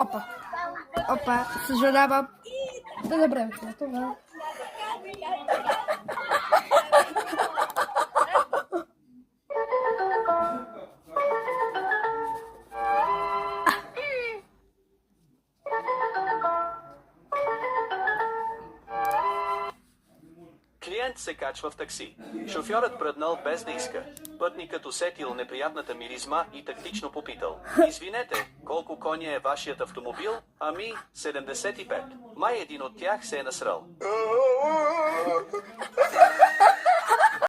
Opa. Opa, съжалявам. Да забравя това. Клиент се качва в такси. Шофьорът бръднал без да иска. Пътникът усетил неприятната миризма и тактично попитал: извинете, колко коня е вашият автомобил? Ами, 75. Май един от тях се е насрал.